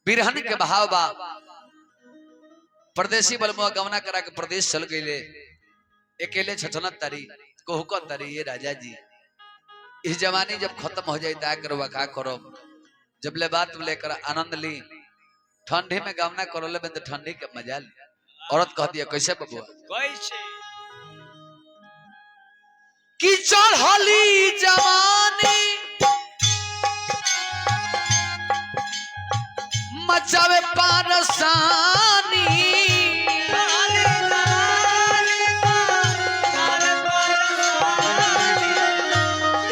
बिरहन के भाव बा परदेसी बलमुआ गवना करा के प्रदेश चल गए अकेले छछनत तारी कोहको तारी ये राजा जी इस जवानी जब खत्म हो जाए ता करो का करो जब ले बात लेकर आनंद ली ठंडी में गवना करो ले तो ठंडी के मजा ली। औरत कहती है कैसे बबुआ कैसे कि चढ़ली जवानी मचावे पारसानी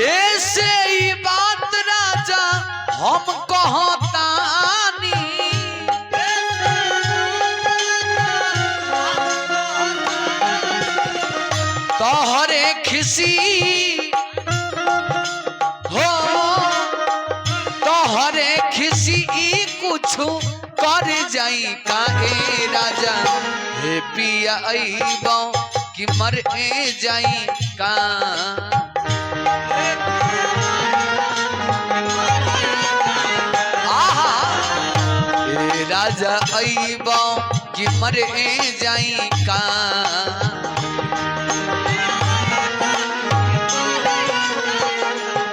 ऐसे ही बात राजा हम कहतानी तोहरे खिसी हो तोहरे खिसी कुछ कर जाई काहे राजा हे पिया अइबो कि मर जाई का आहा हे राजा अइबो कि मर जाई का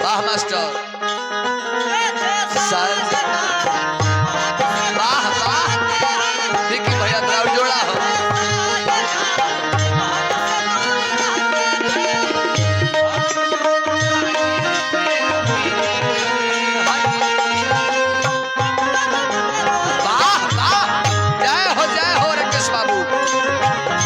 वाह मास्टर वाह वाह देखिए भैया द्राव जोड़ा हो वाह वाह जय हो राकेश बाबू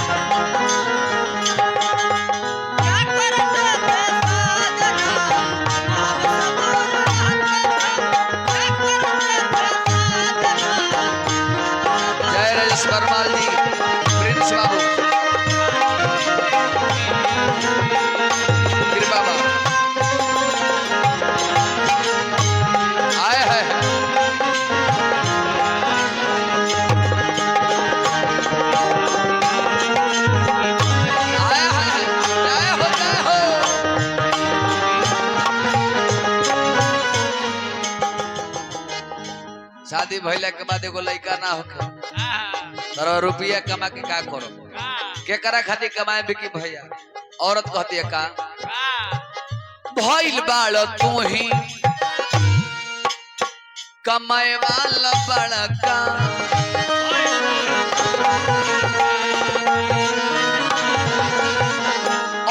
परमाल जी प्रिंस बाबू कृपा बाबू आए हैं आया है जय हो शादी भइला के बाद एगो लड़का ना होके तोरा रुपया कमा के का करो के करा खातिर कमाए बिकी भैया औरत कहती है का भइल बाड़ तू ही कमाए वाला बड़का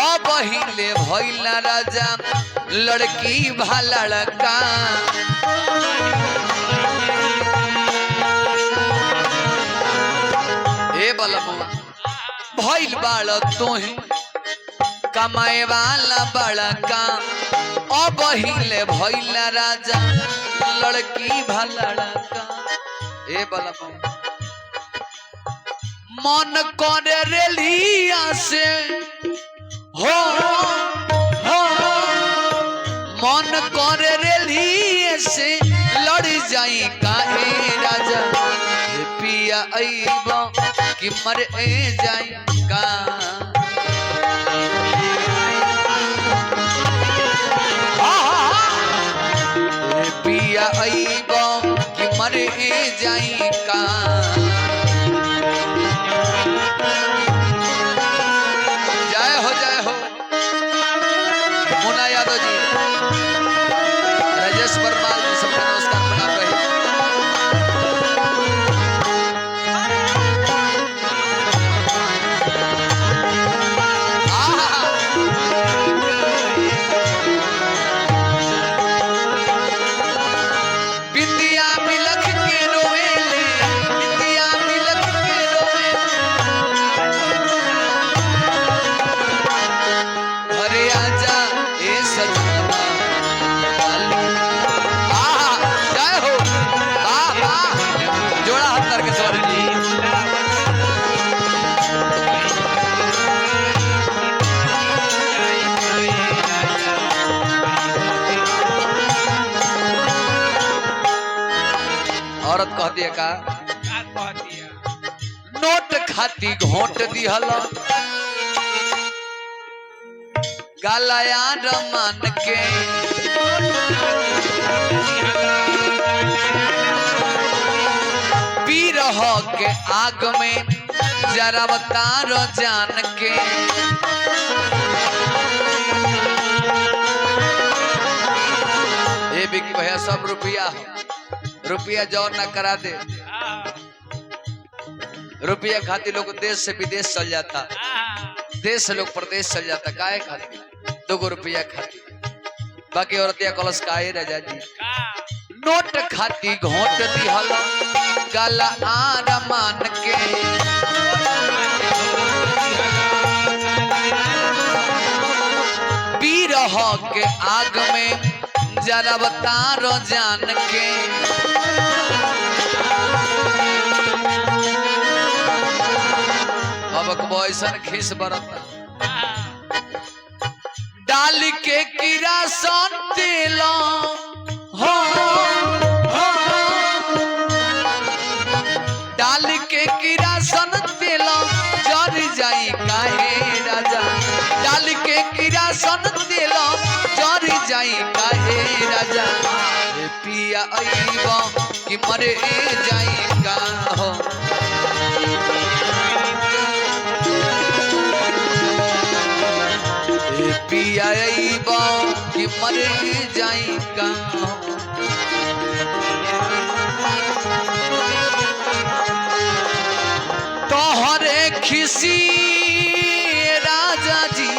अब हिले भइल राजा लड़की भाला लड़का भइल बाड़ तोहे कमाए वाला बड़का अब हिले भइल राजा लड़की भलड़का ए बलम मन करे रेलिया से हो मन करे रेलिया से लड़ जाई काहे राजा पिया अइबो कि मर जाई का पिया अइबो कि मर जाई का जय हो मुन्ना यादव जी राजेश परमाल जी सबका नमस्कार प्रणाम रहे औरत कहती है का नोट खाती घोट दिहल गालाया रमान के बिरह के आग में जरा बतारो जान के। ये भी कि भैया सब रुपया जो ना करा दे, रुपया खातिर लोग देश से विदेश चल जाता, देश से लोग प्रदेश चल जाता, काहे खातिर 2 रुपया खातिर। बाकी औरतिया कलश काहे राजा जी नोट खाती घोट दिहल गला आर मान के। बिरह के आग में जरा बतारो जान के। अब ऐसन खीस बरता डाल के किरासन तेल हो, डाल के किरासन तेल जर जाई काहे राजा, डाल के किरासन तेल जर जाई काहे राजा। पिया अइबा कि मरे जाई का हो, पिया अइबा कि मरे जाई का हो। तोहरे खिसी राजा जी,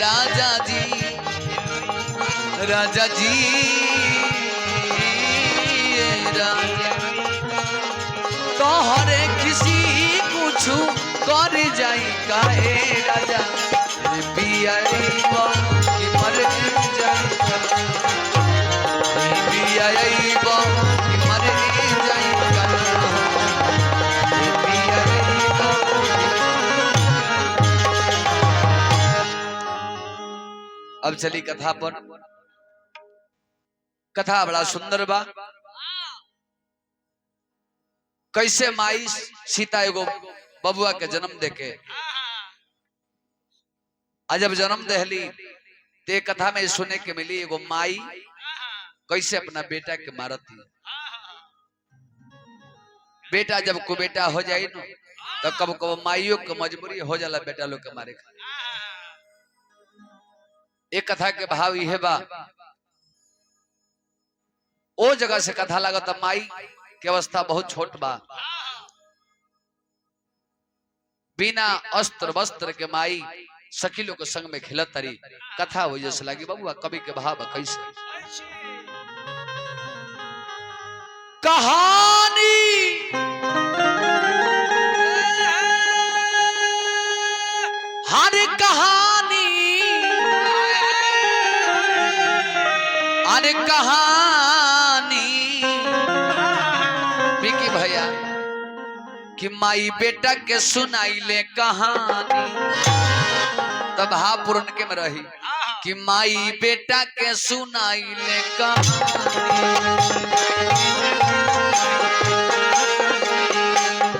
राजा जी, राजा जी, तोहरे खिसी कुछ कर जाई काहे राजा। पिया अइबा कि मर जाई का, पिया अइबा कि मर जाई का, पिया अइबा। अब चली कथा पर। कथा बड़ा सुंदर बा। कैसे माई सीता एगो बबुआ के जन्म देके जब जन्म दहली ते कथा में सुने के मिली एगो माई कैसे अपना बेटा के मारत थी। बेटा जब को बेटा हो जाए न तो कब कब माइयों के मजबूरी हो जाला बेटा लोग के मारे। एक कथा के भाव यह बा, ओ जगह से कथा लागत माई की अवस्था बहुत छोट बा, बिना अस्त्र वस्त्र के माई सखी लोग के संग में खेलत तरी। कथा हो जैसे लगी बबुआ कवि के भाव कैसे कहानी हर कहानी, अरे कहानी बिकी भैया कि माई बेटा के सुनाई ले कहानी। तब भाव पूर्ण के में रही कि माई बेटा के सुनाई ले कहानी,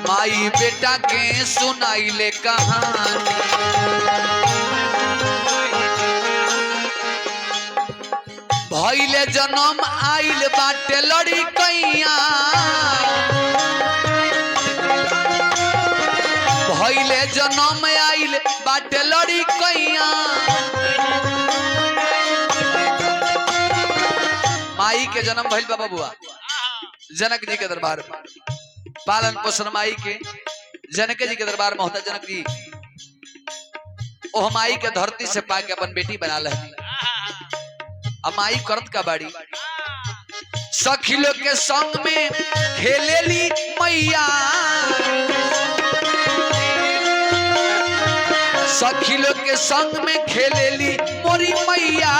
माई बेटा के सुनाई ले कहानी। भइले जन्म आइल बाटे लड़ी कैया, भइले जन्म आइल बाटे लड़ी कैया। माई के जन्म भइल बा बबुआ जनक जी के दरबार में, पालन पोषण माई के जनक जी के दरबार में होता। जनक जी ओह माई के धरती से पाके अपन बेटी बना ले। अब माई करत का बाड़ी सखी लोग के संग में खेलेली मैया, सखी लोग के संग में खेलेली मोरी मैया।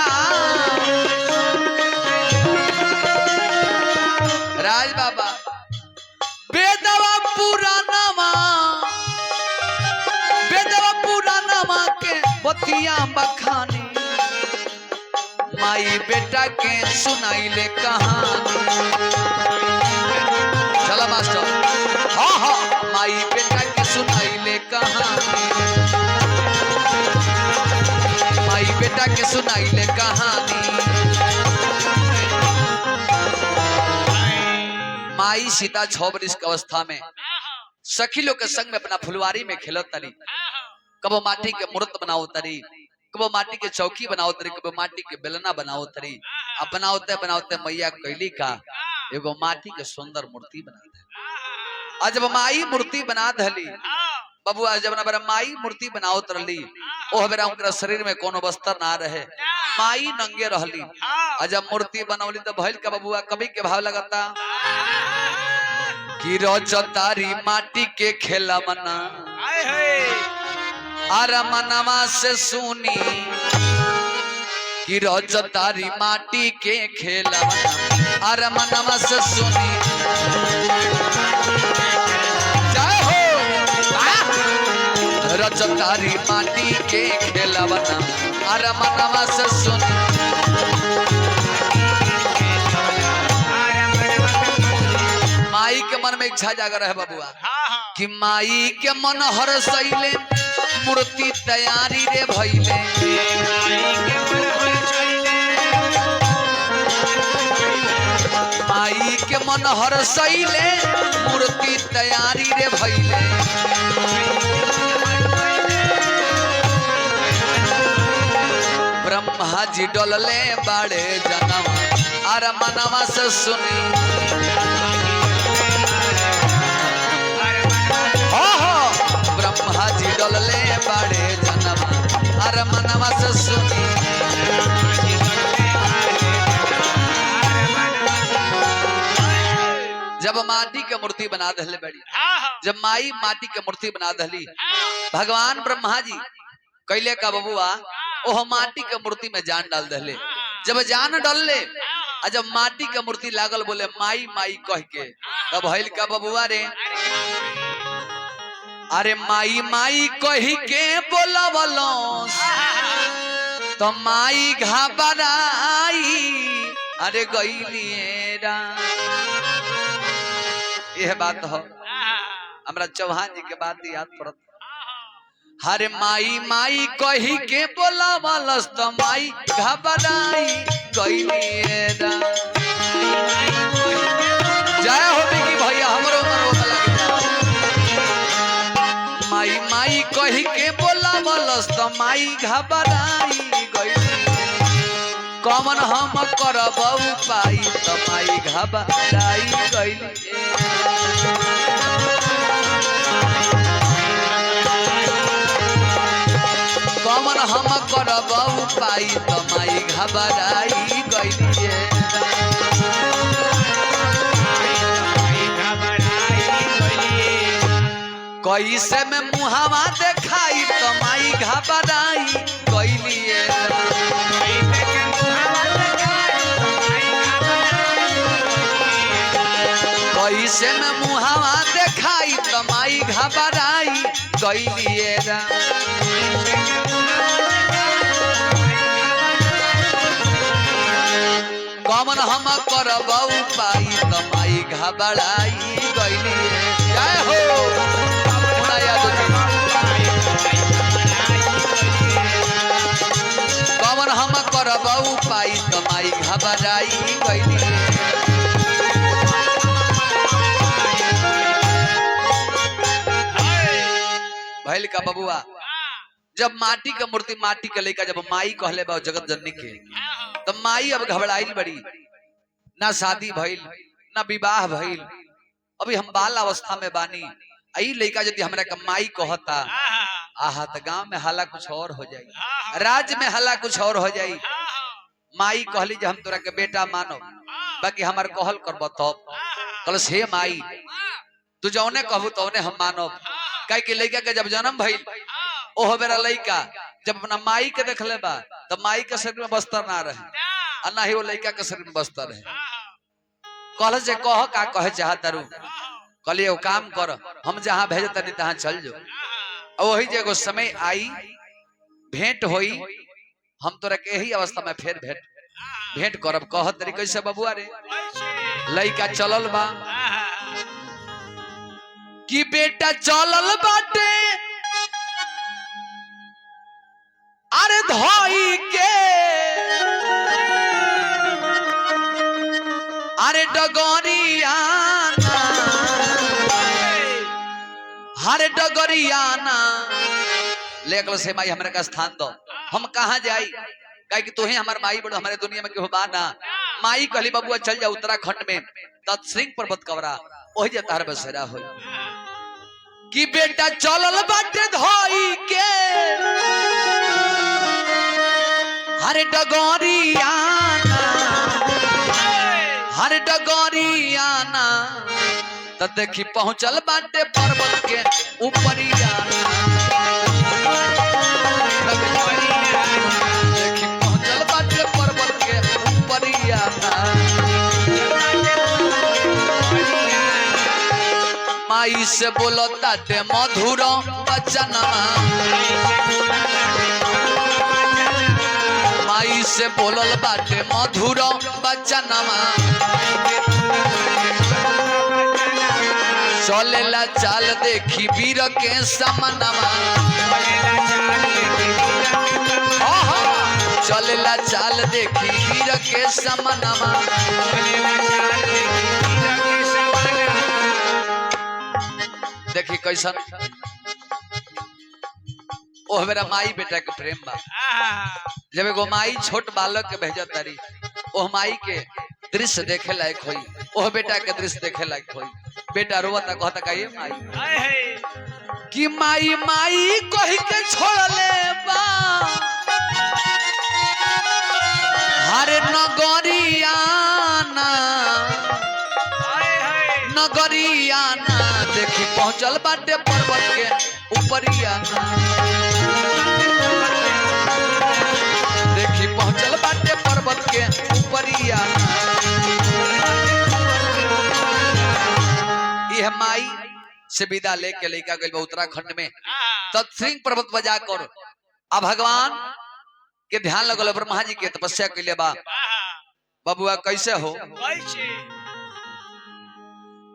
राज बाबा बेदवा पुरानामा, बेदवा पुरानामा के बतिया बखानी। माई बेटा के सुनाई ले कहानी। चला मास्टर, हाँ हाँ माई बेटा के सुनाई ले कहानी, माई बेटा के सुनाई ले कहानी। माई सीता 6 वर्ष की अवस्था में सखी लोग के संग में अपना फुलवारी में खेलत तरी, कबो माटी के मूर्त बनाओ तरी, कबो माटी के चौकी बनाओ तरी, कबो माटी के बेलना बनाओ तरी। अब बनाते बनाते मैया कैली का एगो माटी के सुंदर मूर्ति बना दे। आज जब माई मूर्ति बना धली बबुआ, जब ना माई मूर्ति बनाओ तरली ओह बेरा उनका शरीर में कोनो वस्त्र ना रहे, माई नंगे रहली। और जब मूर्ति बनौली तो भइल का बबुआ, कवि के भाव लगता कि रोज तारी माटी के खेला मना आरा मनवा से सुनी, कि रोज तारी माटी के खेला मना आरा मनवा से सुनी। रज तारी माटी के खेला मना आरा मनवा से सुनी। माई के मन में इच्छा जागर है बबुआ कि माई के मन हर सैले मूर्ति तैयारी रे भइले। माई के मन हर सैले मूर्ति तैयारी रे भइले। ब्रह्मा जी डोलले बाड़े जनवा आरा मनवा से सुनी। ब्रह्मा जी डोलले बाड़े जनवा आरा मनवा से सुनी। जब माटी के मूर्ति बना दहले बड़ी, जब माई माटी के मूर्ति बना दहली, भगवान ब्रह्मा जी कैले का बबुआ ओह माटी के मूर्ति में जान डाल दहले। जब जान डालले आ जब माटी के मूर्ति लागल बोले माई माई कह के, तब भइल का बबुआ रे, अरे माई माई कही के बोलवलो तो माई घबराई अरे गईलिएरा। यह बात हो हमरा चौहान जी के बात याद पड़त। हरे माई माई कही के बोलवलस तो माई घबराई गईलिएरा। जय हो बिकी भैया, हमरो मरो माई माई कही के बोलवलस तो माई घबराई गई। कौन हम करब उपाय तो माई घबराई गई। कौन हम करब उपाय तो माई घबराई गई। कैसे में मुहावा देखाई तो माई घबराई गईलिए। कैसे में मुहावा देखाई तो माई घबराई गईलिए। कौन हम करब उपाय तो माई घबराई गईलिए। जय हो कौन हम करब उपाय तो माई घबराई गईली। भइल का बबुआ, जब माटी का मूर्ति माटी के लेकर जब माई कहले बा जगत जननी के, तो माई अब घबराइल बड़ी। ना शादी भइल ना विवाह भइल, अभी हम बाल अवस्था में बानी। आई लड़का यदि हमरा का माई कहता आहा तो गांव में हल्ला कुछ और हो जाई, राज्य में हल्ला कुछ और हो जाई। माई कहली जे हम तोरा के बेटा मानो, बाकी हमार कहल करब तब। कहलस हे माई तू जौने कहबू तौने हम मानो। काहे कि लड़का के जब जन्म भइल ओह बेरा लड़का जब अपना माई के देखले बा तो माई के शरीर में बस्तर ना रहे और ना ही वो लड़का के शरीर में बस्तर रहे। कहलस जे कह का कहे चाहत रू। कहलिए वो काम कर, हम जहाँ भेज तनी तहाँ चल जो। वही जगह समय आई भेंट होई, हम तोरा के यही अवस्था में फिर भेंट करब। कह तरी कैसे बबुआ रे, लइका चलल बा कि बेटा चलल बाटे अरे धोई के अरे डगोरिया हरे डगरियाना लेकल से माई हमरा का स्थान दो, हम कहाँ जाई, कहे कि तू ही हमार माई बड़ो, हमारे दुनिया में केहू बा ना। माई कहली बबुआ चल जा उत्तराखंड में तत्सिंह पर्वत कवरा, वही जे तार बसेरा हो कि बेटा चलल बाटे धोई के हरे डगरियाना, हरे डगरियाना त देखी पहुंचल बाटे पर्वत के ऊपरियाना, देखी पहुंचल बाटे पर्वत के ऊपरियाना। माई से बोलो ताटे मधुर बचनमा, माई से बोलल बाटे मधुर बचनमा। चलेला चाल देखी वीर के समनमा, चलेला चाल देखी वीर के समनमा। देखी कैसन ओह मेरा माई बेटा के प्रेम बा। जब एगो माई छोट बालक के भेजत तारी, ओह माई के दृश्य देखे लायक होई, ओह बेटा के दृश्य देखे लायक होई। बेटा रोवता कहता का ये माई कि माई माई कहि के छोड़ले बा हरे नगरियाना, नगरियाना देखी पहुंचल बाटे पर्वत के ऊपरियाना, देखी पहुंचल बाटे पर्वत के ऊपरियाना। यह माई से विदा लेके लइका गइल उत्तराखंड में तत्सिंह पर्वत पर जाकर आ भगवान के ध्यान लगल, ब्रह्मा जी के तपस्या कैले बा। बबुआ कैसे हो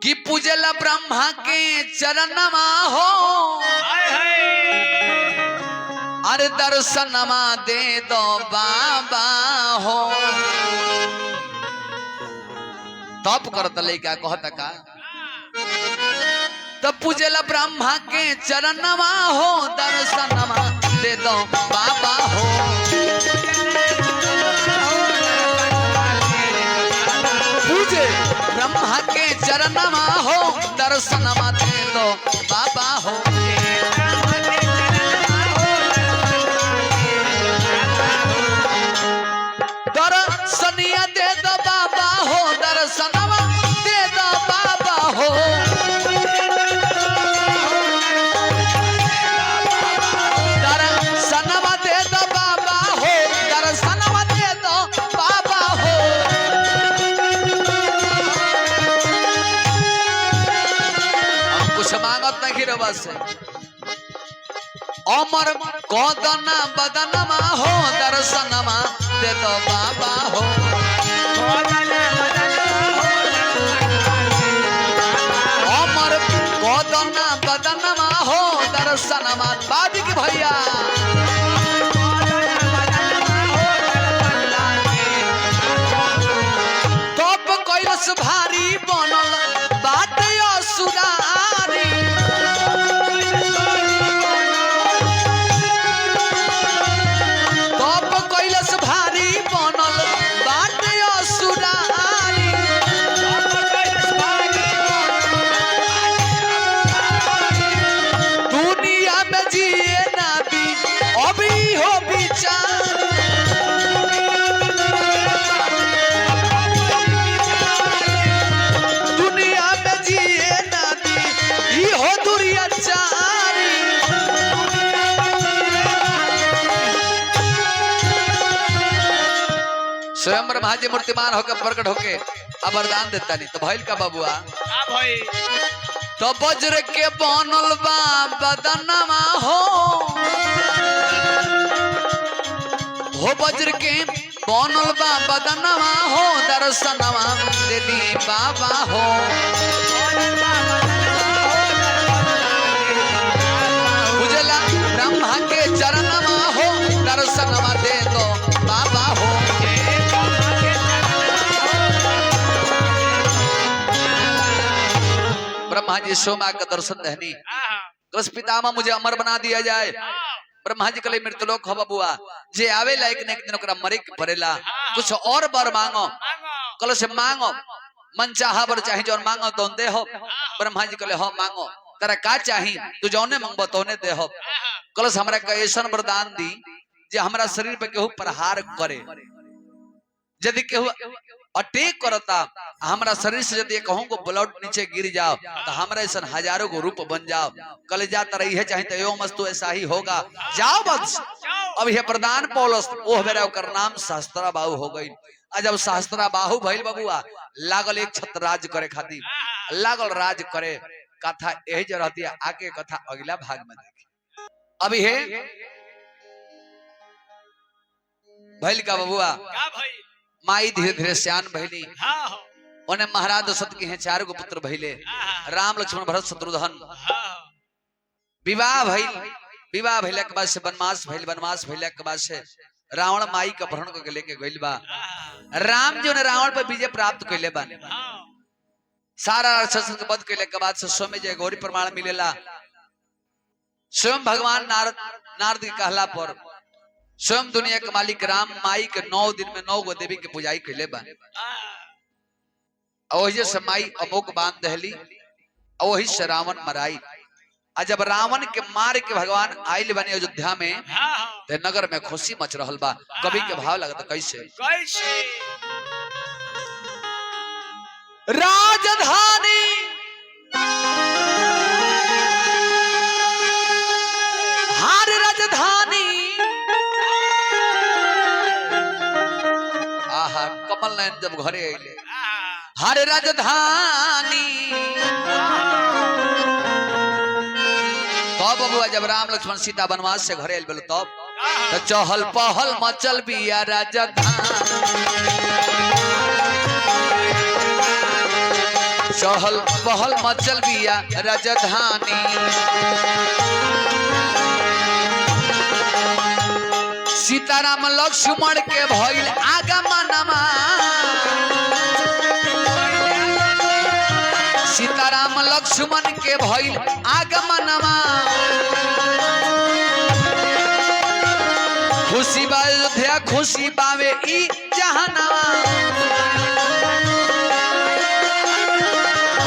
कि पूजला ब्रह्मा के चरणमा हो, अरे दर्शनमा दे दो बाबा हो। तब करत लइका कहत का तब पूजला ब्रह्मा के चरणमा हो, दर्शनमा दे दो बाबा हो। पूजे ब्रह्मा के चरणमा हो, दर्शनमा दे दो बाबा हो। दर्शनिया दे दो बाबा हो, दर्शनमा दे दो बाबा हो। दर्शनमा दे दो बाबा हो, दर्शनमा दे दो बाबा हो। हम कुछ मांगत नहीं रे बस अमर कदना बदनमा हो, दर्शनमा दे दो बाबा हो। अमर कदना बदनमा हो, दर्शनमा बादी की भैया। तब कैलस भारी बनल बात असुरारी, तब कैलस भारी बनल बात असुरारी। दुनिया में जिए ना भी अभी हो विचार, दुनिया में जिए ना भी ई हो दुरिया चारी। स्वयं ब्रह्मा जी मूर्तिमान होकर प्रकट होके अब वरदान देता नहीं तो भइल का बबुआ तो वज्र के बनल बा बदनमा हो, वज्र के बनल बा बदनमा हो, दर्शनमा दे दी बाबा हो। उजला ब्रह्मा के चरणमा हो, दर्शनमा दे दो बाबा हो। ब्रह्मा जी सोमा का दर्शन दहनी कलश पितामह मुझे अमर बना दिया जाए। ब्रह्मा जी कले मृतलोक हो बबुआ जे आवे लायक ने एक दिन ओकरा मरे के पड़ेला, कुछ और बर मांगो। कलश मांगो मन चाहा बर चाहे जौन मांगो तो दे हो। ब्रह्मा जी कले हो मांगो तेरा का चाही तू जौने मांगबो तौने दे हो। कलश हमरा के ऐसन वरदान दी जे हमरा शरीर पे केहू प्रहार करे, यदि केहू अटैक करता हमरा शरीर से यदि कहूँ को ब्लड नीचे गिर जाओ तो हमरा ऐसा हजारों को रूप बन जाओ। कल जाता रही है चाहे तो मस्तु ऐसा ही होगा जाओ बस। अब यह प्रदान पौलस ओह बेरा ओकर नाम शास्त्रा बाहु हो गई। आ जब शास्त्रा बाहु भइल बबुआ लागल एक छत राज करे खातिर, लागल राज करे। कथा यही जो रहती है, आके कथा अगला भाग में देखिए। अब ये भइल का बबुआ माई धीरे धीरे सियान भइली। उन्हें महाराज दशरथ के हैं 4 गो पुत्र भइले, राम लक्ष्मण भरत शत्रुघ्न। विवाह भइल, विवाह भइले के बाद से वनवास भइल, वनवास भइले के बाद से रावण माई का अपहरण करके लेके गइल बा। राम जो ने रावण पर विजय प्राप्त कइले बा, सारा राक्षस के वध कइले के बाद से स्वयं जय गौरी प्रमाण मिलेला। स्वयं भगवान नारद के कहला पर स्वयं दुनिया के मालिक राम माई के 9 दिन में 9 गो देवी के पूजाई कैले बा। वही से माई अमोक बांध दहली, वही से रावण मराई। आ जब रावण के मार के भगवान आइल बने अयोध्या में ते नगर में खुशी मच रहल बा। कवि के भाव लगता कैसे राजधानी हर राजधानी कमल नयन जब घरे आइले हर राजधानी तब बबुआ जब राम लक्ष्मण सीता वनवास से घरे आइल बोलो तब तो चहल पहल मचल बिया राजधानी, चहल पहल मचल बिया राजधानी। सीताराम लक्ष्मण के भइल आगमनमा, सीताराम लक्ष्मण के भइल आगमनमा। खुशी बा अयोध्या खुशी बावे ई जहानवा,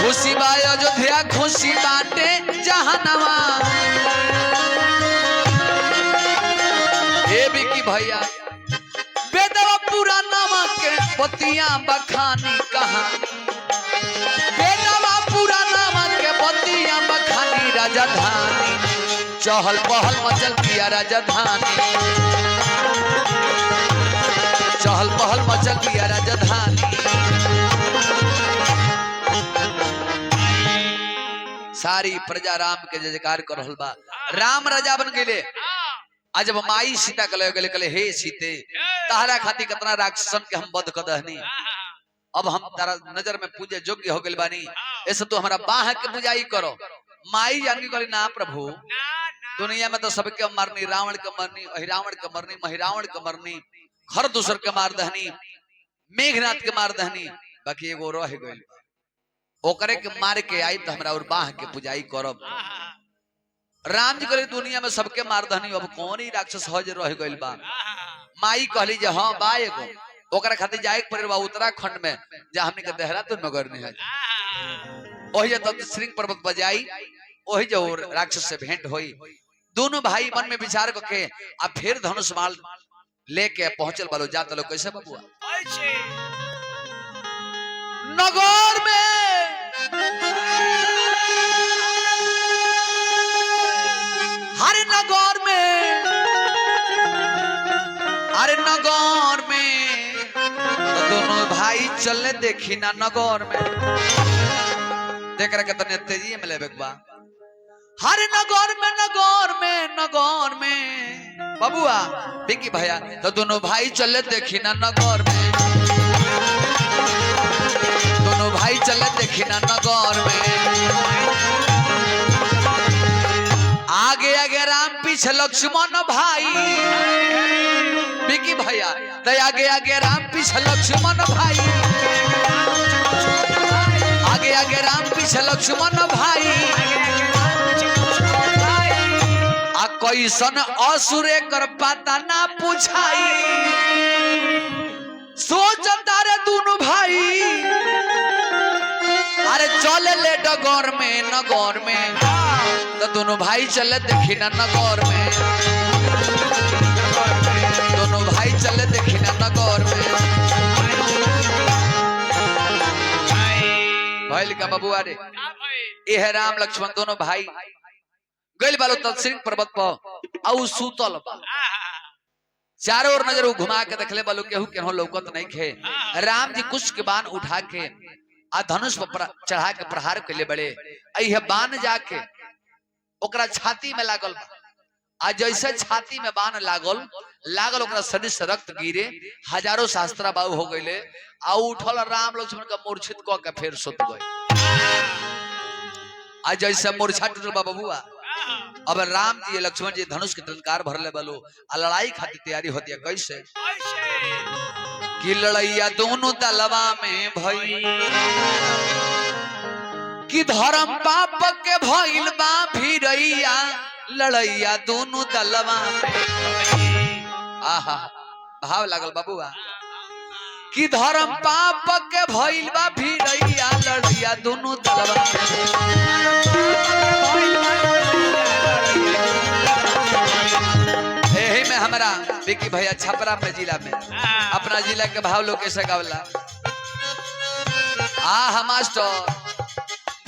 खुशी बा अयोध्या खुशी बाटे जहानवा। भैया बेदवा पुराना के पतिया बखानी कहा, बेदवा पुराना के पतिया बखानी। राजधानी चहल पहल मचल पिया राजधानी, चहल पहल मचल पिया राजधानी। सारी प्रजा राम के जयकार कर रहल बा। राम राजा बन गेले। आज जब माई सीता कले हे सीते तारा खाती कितना राक्षसन के हम वध कर दहनी, अब हम तारा नजर में पूजे योग्य हो गइल बानी, ऐसे तो हमारा बाह के पूजाई करो। माई जानकी कहली ना प्रभु, दुनिया में तो सबके मरनी, रावण के मरनी, अहिरावण के मरनी, महिरावण के मरनी, हर दूसर के मार दहनी, मेघनाथ के मार दहनी, बाकी एगो रह गइल ओकरे के मार के आई तो हमरा और बाह के पूजाई करब। राम जी कहले दुनिया में सबके मार दहनी, अब कौन ही राक्षस हो जे रह गइल बा। माई कहली जे हां बा एगो, ओकरा खातिर जाए के पड़े बा उत्तराखंड में, जहां हमनी के देहरादून नगर में है। ओही जे तब श्रृंग पर्वत बजाई, ओही जो राक्षस से भेंट होई। दोनों भाई मन में विचार करके आ फिर धनुष माल लेके पहुंचल बालो। जात लो कैसे बबुआ नगर में हरे नगर में, अरे नगर में तो दोनों भाई चलने देखी ना नगर में। देख रहे कितने तेजी में लेबे बा। हरे नगर में नगर में नगर में बबुआ बिकी भैया तो दोनों भाई चले देखी ना नगर में, दोनों भाई चले देखी ना नगर में। आगे आगे राम पीछे लक्ष्मण भाई बिकी भैया तो आगे आगे राम पीछे लक्ष्मण भाई, आगे आगे राम पीछे लक्ष्मण भाई। कैसन असुरे कर पता ना पूछाई सोचता रे दोनों भाई अरे चले ले डगौर में नगौर में तो दोनों भाई चले देखी ना नगौर में दोनों भाई चले देखी ना नगौर में भाई लिखा बबुआ रे ये है राम लक्ष्मण दोनों भाई गइल बालो तत्सिंग पर्वत पर औ सूतल बा चारों ओर नजर घुमा के देखले बालो केहू केहू लौकत नहीं खे राम जी कुछ के बाण उठा के आ धनुष पर चढ़ा के प्रहार के लिए बड़े अह बाण जाके ओकरा छाती में लागल आ जैसे छाती में बाण लागल ओकरा शरीर से रक्त गिरे हजारों शास्त्रा बाबू हो गए आ उठल राम लक्ष्मण का मूर्छित क के फिर सुत गए आ जैसे मूर्छा टूटल बा बबुआ अब राम जी लक्ष्मण जी धनुष के टंकार भरले बलो आ लड़ाई खातिर तैयारी होती है कैसे कि लड़ैया दोनों दलवा में भई कि धर्म पाप के भइल बा भिड़ैया लड़ैया दोनों दलवा में आहा भाव लागल बाबूआ कि धर्म पाप के भइल बा भिड़ैया लड़ैया दोनों दलवा में यही में हमारा विकी भैया छपरा में जिला में अपना जिला के भाव लोग कैसे गावला मास्टर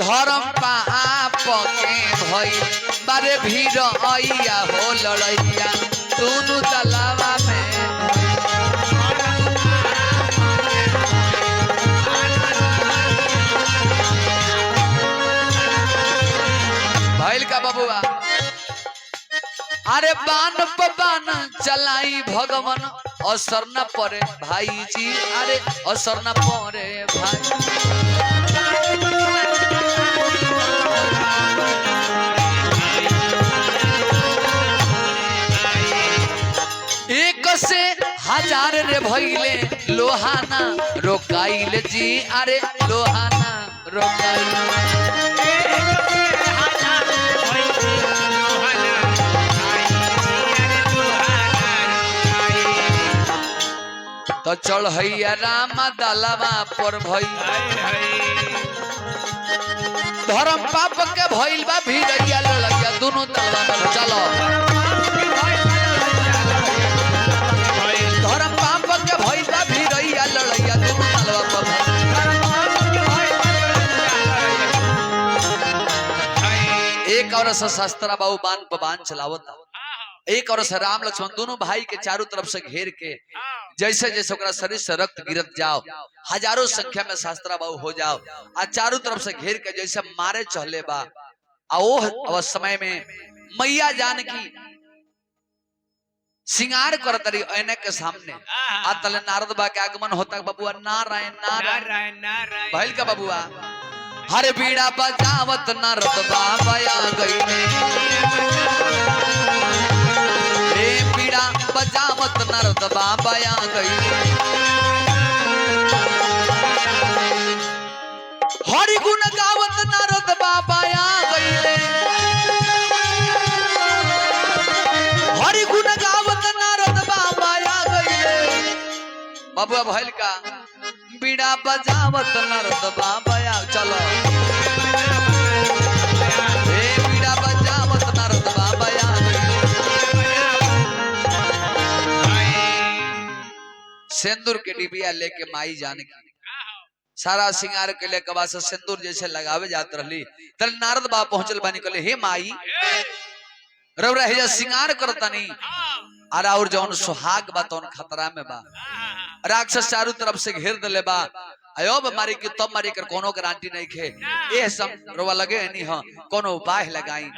धर्म पाप के भई बारे भीड़ आइया हो लड़ैया दोनों तलावा में भइल का बबुआ अरे बान बान चलाई भगवान असर न पड़े भाई जी अरे असर न पड़े भाई एक से हजार रे भइले लोहाना रोकाइले जी अरे लोहाना रोकाइले तो चढ़ैया राम दलवा पर भई धर्म पाप के भइल बा भिड़ैया लड़ैया दोनों दलवा में चलो धर्म पाप के भइल बा भिड़ैया लड़ैया दोनों दलवा पर एक और से शस्त्रा बाबू बाण पर बाण चलावता एक और से राम लक्ष्मण दोनों भाई के चारों तरफ से घेर के जैसे जैसे ओकरा शरीर से रक्त गिरत जाओ हजारों संख्या में शास्त्रा बाबू हो जाओ आ चारों तरफ से घेर के जैसे मारे चले बा आ वो समय में मैया जानकी सिंगार करतरी ऐने के सामने आ तले नारद बा के आगमन होता बबुआ नारायण नारायण भइल का बबुआ हरे बीड़ा बजावत नारद बाबा आ गई बजावत नारद बाबा आ गई हरि गुण गावत नारद बाबा आ गई हरि गुण गावत नारद बाबा आ गई बाबा भइल का बीड़ा बजावत नारद बाबा आ चलो बीड़ा बजावत नारद बाबा आ सिंदूर के डिबिया लेके माई जानकी सारा सिंगार के लिए कबा से सिंदूर जैसे लगावे जात रहली तल नारद बाबा पहुंचल बानी कहले हे माई रौरा हे सिंगार करतनी अरे और जौन सुहाग बा तौन खतरा में बा राक्षस चारों तरफ से घेर देले बा अयो मारी की तब मारी कर कोनो गारंटी नहीं खे ए सब रोवा लगे नहीं हां कोनो उपाय लगाई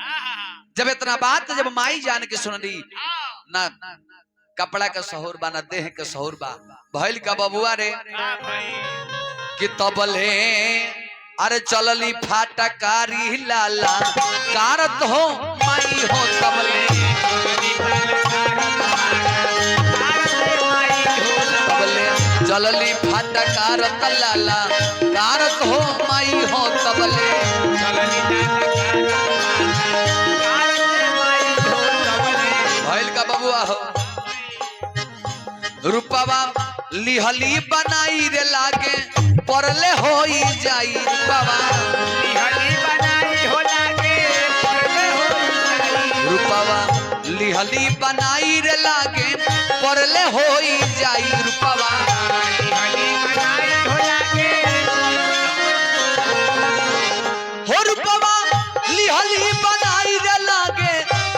जब इतना बात जब माई जान के सुनली ना कपड़ा का सहूर बा ना देह के सहूर बा भइल का बबुआ रे कि तबले अरे चलली फाटकारी लाला कारत हो माई हो तबले चलली फाटकार लाला कारत हो माई हो तबले रूपवा लिहली बनाई रे लागे परले होई जाई रूपवा लिहली बनाई हो लागे परले होई जाई रूपवा लिहली बनाई रे लागे परले होई जाई रूपवा लिहली बनाई हो लागे हो रूपवा लिहली बनाई रे लागे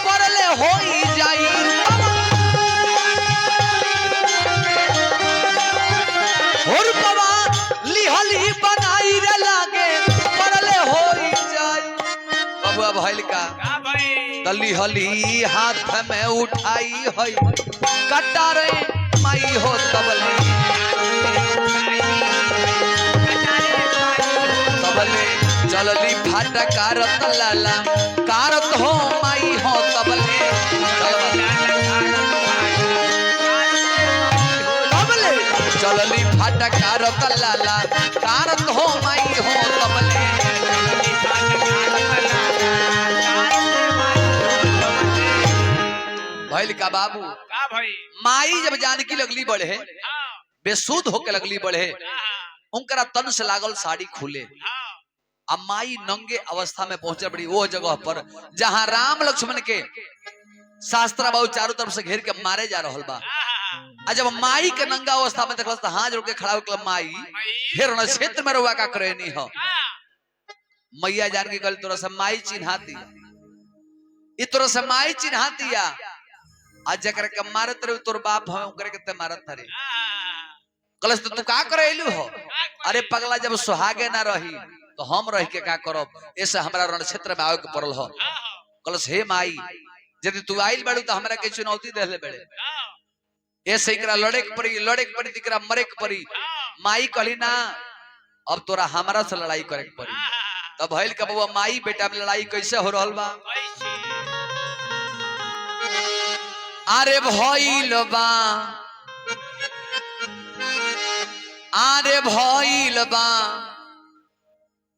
परले होई जाई रूपवा हो रूपवा लिहली बनाई रे लागे परले होई जाई बबुआ भइल का भाई तली हली हाथ में उठाई है कटारे माई हो तबले तबले चलली फाटा कारत लाला कारत हो माई हो तबले तबले चलली फाटा कारत लाला कारत हो माई हो तबले भइल का बाबू भाई माई जब जानकी लगली बढ़े बेसुध होके लगली बढ़े उनकरा तन से लागल साड़ी खुले अब माई नंगे अवस्था में पहुंचे बड़ी वो जगह पर जहां राम लक्ष्मण के शास्त्रा बाबू चारों तरफ से घेर के मारे जा रहल बा आ जब माई के नंगा अवस्था में देखल तो हाथ जोड़ के खड़ा होकर माई फिर क्षेत्र में रुआ का करे नहीं हो मैया जान के गल तोरा से माई चिन्हाती ई तोरा से माई चिन्हाती आज जकर के मारत रहे तोर बाप हम ओकरे के ते मारत रे कलस तो तू का करेलू हो अरे पगला जब सुहागे ना रही तो हम रह के का करब ऐसे हमरा रण क्षेत्र में आवे के पड़ल हो कलस हे माई यदि तू आइल बाड़ू तो हमरा के चुनौती देले बड़े ऐसे एकरा लड़े के पड़ी एकरा मरे के पड़ी माई कहली ना अब तोरा हमरा से लड़ाई करे के पड़ी तब भइल का बउआ माई बेटा में लड़ाई कैसे हो रहल बा अरे भइल बा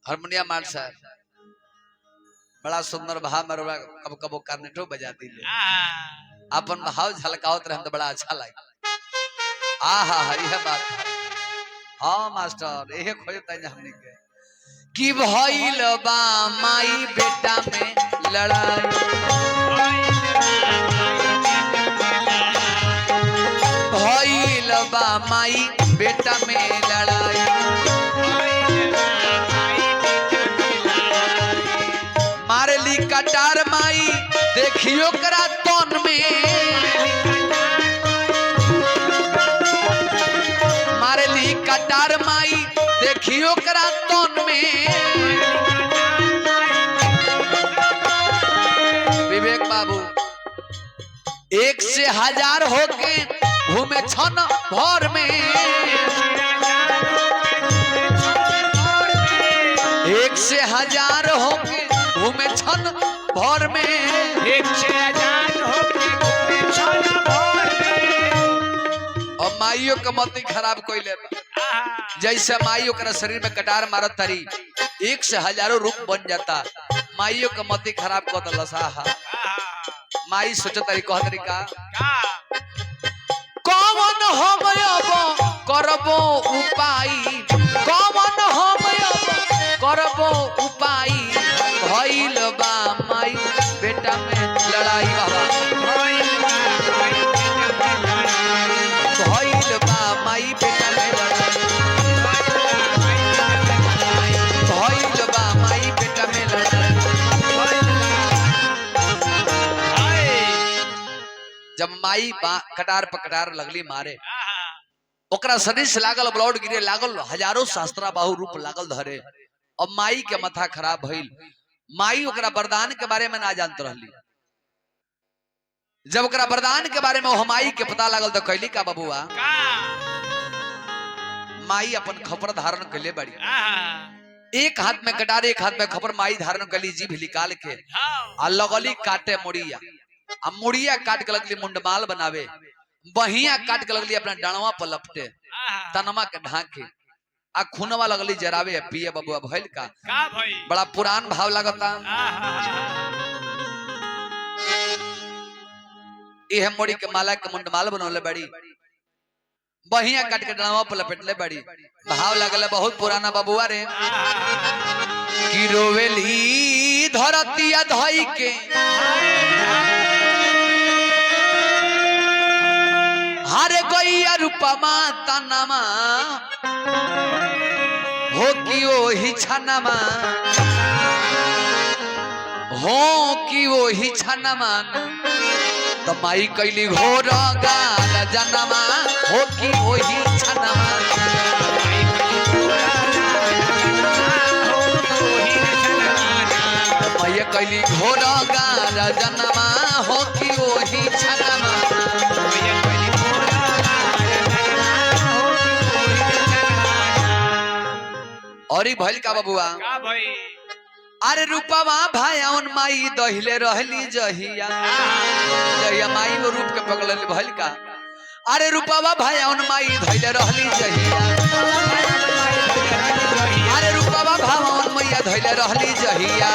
हारमोनियम मार साहब बड़ा सुंदर भाव में कब कबो कार्नेटो बजा दिले अपन भाव झलकावत रहे तो बड़ा अच्छा लगे आहा यह बात हाँ मास्टर यही खोजता हमने के कि भइल बा माई बेटा में लड़ाई भइल बा माई बेटा में लड़ाई मारली कटार माई देखियो करा तन में मारली कटार माई देखियो करा तन में विवेक बाबू एक से हजार होके घूमे छन भर में एक से हजार होके घूमे छन भर में एक से हजार होके घूमे छन भर में और माइयों का मती खराब कोई ले जैसे माई ओकरा शरीर में कटार मारत तारी एक से हजारों रूप बन जाता माइयों का मती खराब कर दलसा माई सोचो तारी कह तरीका कौन हम अब करबो उपाय कौन हम अब करबो उपाय भइल बा माई बेटा में लड़ाई बाबा भइल बा माई बेटा में लड़ाई भइल बा माई बेटा में लड़ाई जब माई कटार पर कटार लगली मारे ओकरा शरीर से लागल ब्लड गिरे लागल हजारों शास्त्रा बाहु रूप लागल धरे और माई के माथा खराब भइल माई ओकरा वरदान के बारे में ना जानत रहली जब ओकरा वरदान के बारे में माई के पता लागल तो कैली का बबुआ माई अपन खपर धारण कैले बड़ी एक हाथ में कटार एक हाथ में खपर माई धारण कैली जीभ निकाल के आ लगली काटे मुड़िया आ मुड़िया काट के लगली मुंडमाल बनावे बहिया काट के लगली अपना डाणवा पर लपटे तनमा के ढांके आ खूनवा लगली जरावे पिए बबुआ भइल का बड़ा पुरान भाव लगता यह मोड़ी के माला के मुंडमाल बनौले बड़ी बहिया काट के डणवा पर लपेटले बड़ी भाव लगल बहुत पुराना बबुआ रे कि रोवेली धरतिया धई के हारे गैया रूपमा तनमा हो कि ओही छनमा हो कि ओही छनमा तो माई कैली घोर गाल जनमा हो कि ओही छनमा मैया कैली घोर गाल जनमा हो कि ओही छनमा और भइल का बबुआ अरे रूपवा भायाउन माई दहिले रहली जहिया जहिया माई वो रूप के पकड़ल भइल का अरे रूपवा भायाउन माई धइले रहली जहिया अरे रूपवा भायाउन मैया धइले रहली जहिया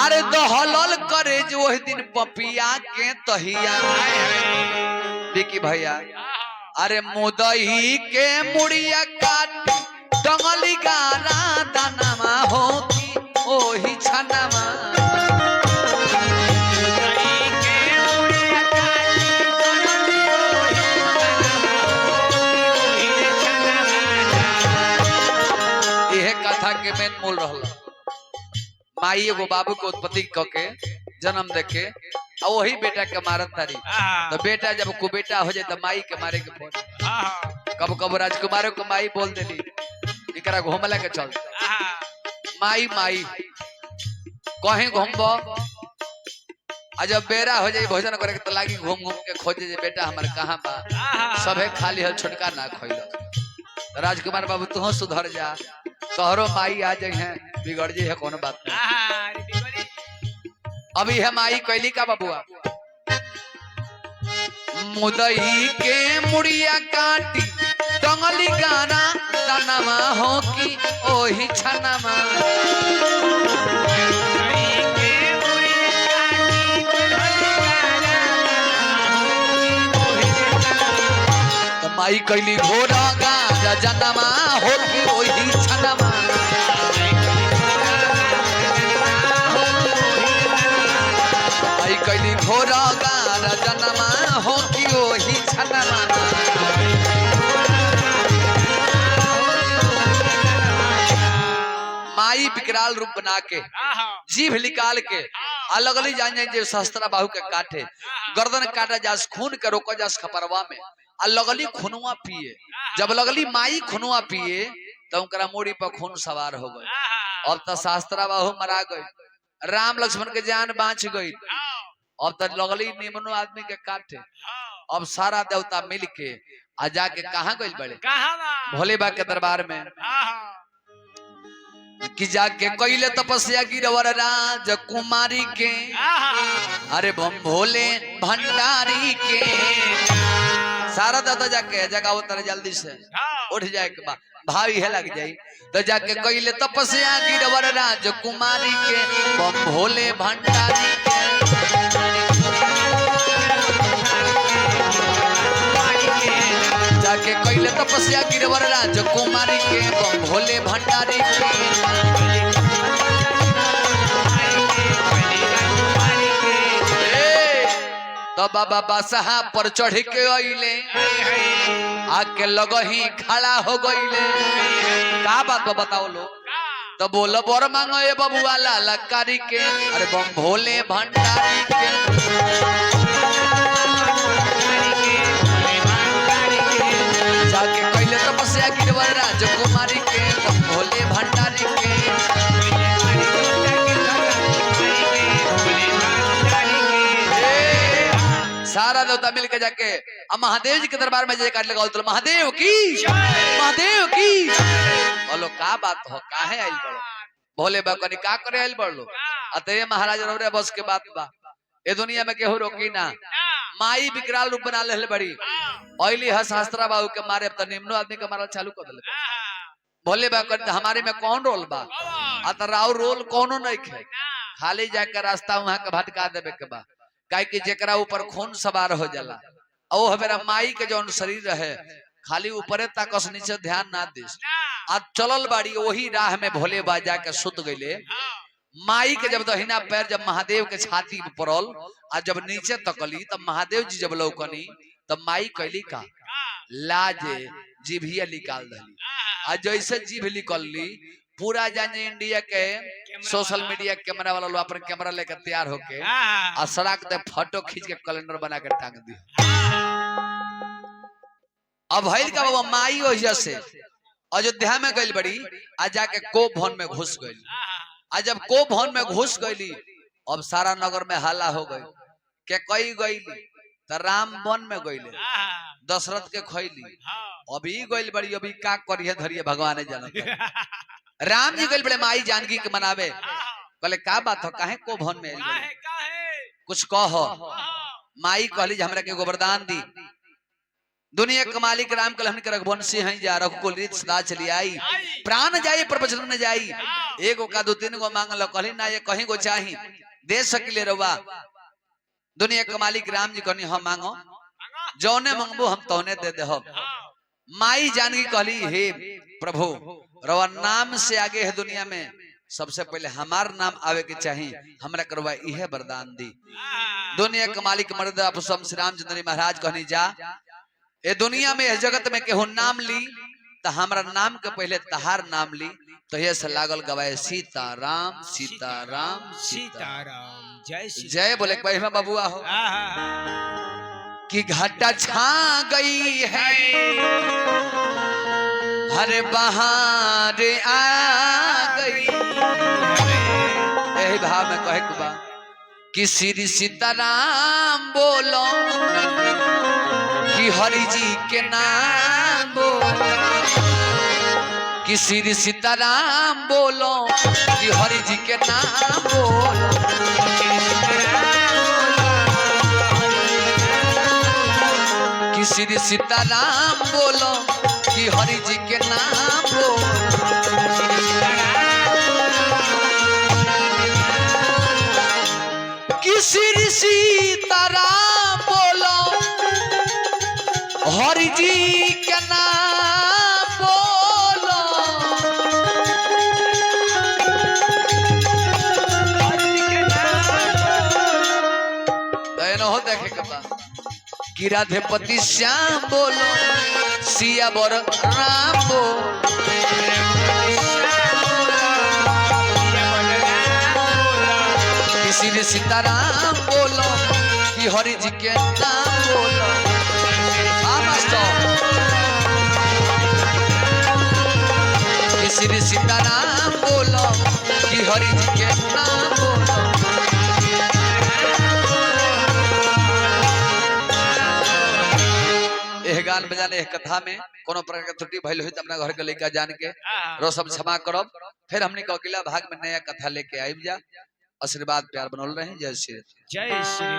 अरे दहलल करे जो ओह दिन पपिया के तहिया देखी भैया अरे मुदई के मुड़िया काट डंगली गाना दानमा हो कि ओही छनमा यह कथा के मेन मूल रहल माई एगो बाबू को उत्पत्ति करके जन्म देके और वही बेटा के मारत तारी तो बेटा जब को बेटा हो जाए तो माई के मारे के पड़े कब कब राजकुमारों को माई बोल देली इकरा घूमला के चल माई माई कहीं घूमबो आ जब बेरा हो जाए भोजन करे के तो लागी घूम घूम के खोजे जे बेटा हमारे कहाँ बा सबे खाली हल छोटका ना खोइल राजकुमार बाबू तू सुधर जा तोहरो माई आ जाए हैं बिगड़ जाए है कोनो बात नहीं अभी है माई कैली का बबुआ मुदई के मुड़िया काटी टंगली गाना तनमा हो कि ओही छनमा तो माई कैली घोड़ा गाना जनमा हो कि ओही छनमा माई कैली घोड़ा गाना जनमा हो कि ओही छनमा माई विकराल रूप बना के जीभ निकाल के अलग अलग जान जाए शस्त्रा बाहु के काटे गर्दन काटा जास खून के रोको जास खपरवा में लगली खुनवा पिए जब लगली माई खुनवा पिए तो उनकरा मोड़ी पर खून सवार हो गए अब तो शास्त्रा बाहु मरा गई राम लक्ष्मण के जान बाँच गई अब तो लगली निमनो आदमी के काटे अब सारा देवता मिल के आ जाके कहाँ गई बड़े भोले बा के दरबार में कि जाके कैले तपस्या गिरवर राज कुमारी के अरे बम भोले भंडारी के सारा दादा जाके जगाओ तर जल्दी से उठ जाए के बाद भाई है लग जाई तो जाके कैले तपस्या गिरवर राज कुमारी के बम भोले भंडारी के जाके कैले तपस्या गिरवर राज कुमारी के बम भोले भंडारी के तो बाबा बासहा पर चढ़ के अइले आके लगही खड़ा हो गइले का बात बताओ लो तो बोलो बर मांगो ये बबुआ लाला कारी के अरे बम भोले भंडारी के जाके कैले तपस्या गिरवर राज कुमारी के बम भोले भंडारी के सारा देवता मिल के जाके अब महादेव जी के दरबार में जय काट लगाओ तो महादेव की बोलो का बात हो काहे आइल बड़ो भोले बाबा का करे आइल बड़ो अतः महाराज रे बस के बात बा ए दुनिया में केहू रोकी ना माई विकराल रूप बना ले बड़ी ओइली है शास्त्रा बाबू के मारे तो निम्नो आदमी के मारल चालू कर दिले भोले बाबा हमारे में कौन रोल बा अतराव रोल कोनो नहीं खे खाली जाकर रास्ता वहां के भटका देवे के बा काहे कि जेकरा ऊपर खून सवार हो जाला ओ मेरा माई के जौन शरीर है खाली ऊपरे ताकस नीचे ध्यान ना दिस आज चलल बाड़ी वही राह में भोले बाजा के सुत गईले माई के जब दहिना पैर जब महादेव के छाती पर पड़ल आ जब नीचे तकली तब महादेव जी जब लौकनी तब माई कैली का लाजे जीभिया निकाल दली आ जैसे जीभ निकल ली पूरा जाने इंडिया के सोशल मीडिया कैमरा वाला लोग अपन कैमरा लेकर तैयार होके आ सड़क पे फोटो खींच के कैलेंडर बना के टांग दी अब भइल का बाबा माई वजह से अयोध्या में गई बड़ी आ जाके को भवन में घुस गई आ जब को भवन में घुस गई अब सारा नगर में हल्ला हो गई के कई गई तो राम वन में गईले दशरथ के खैली अभी गई बड़ी अभी का करिए धरिए भगवान जानत राम जी गई बड़े माई जानकी के मनावे कहले का बात हो काहे को भवन में कुछ कहो माई कहली हमरा के वरदान दी दुनिया के मालिक राम कल हमने रघुवंशी हैं जा रघुकुल रीत सदा चली आई प्राण जाई पर वचन न जाई एगो का दो तीन गो मांगल कहली ना ये कहीं गो चाही दे सकिले रवा दुनिया के मालिक राम जी कहनी हम मांगो जौने मांगबो हम तौने दे दे हम माई जानकी कहली हे प्रभु रवा नाम से आगे है दुनिया में सबसे पहले हमार नाम आवे के चाहिए हमरा करवा इहे वरदान दी दुनिया के मालिक मर्द अपसम श्री रामचंद्र महाराज कहनी जा ए दुनिया में इस जगत में केहू नाम ली तो हमारा नाम के पहले तहार नाम ली तो ये से लागल गवाए सीताराम सीताराम सीताराम जय श्री जय बोले भाई में बबुआ हो कि घाटा छा गई है हरे बहार आ गई यही भाव में कहे के बा कि श्री सीताराम बोलो कि हरि जी के नाम बोलो कि श्री सीताराम बोलो कि हरि जी के नाम बोलो कि श्री सीताराम बोलो कि हरि जी के नाम बोलो कि श्री सीताराम बोलो हरि जी के नाम बोलो हो देखे कबा कि राधेपति श्याम बोलो सिया बर राम बोलो श्री सीताराम बोलो कि हरि जी के नाम बोलो श्री सीताराम बोलो कि हरि जी के नाम बोलो एह गान बजाने एह कथा में कोनो प्रकार के त्रुटि भइल होई त अपना घर के लइका जान के रो सब क्षमा करब फिर हमनी के अगला भाग में नया कथा लेके आइब जा आशीर्वाद प्यार बनल रहे जय श्री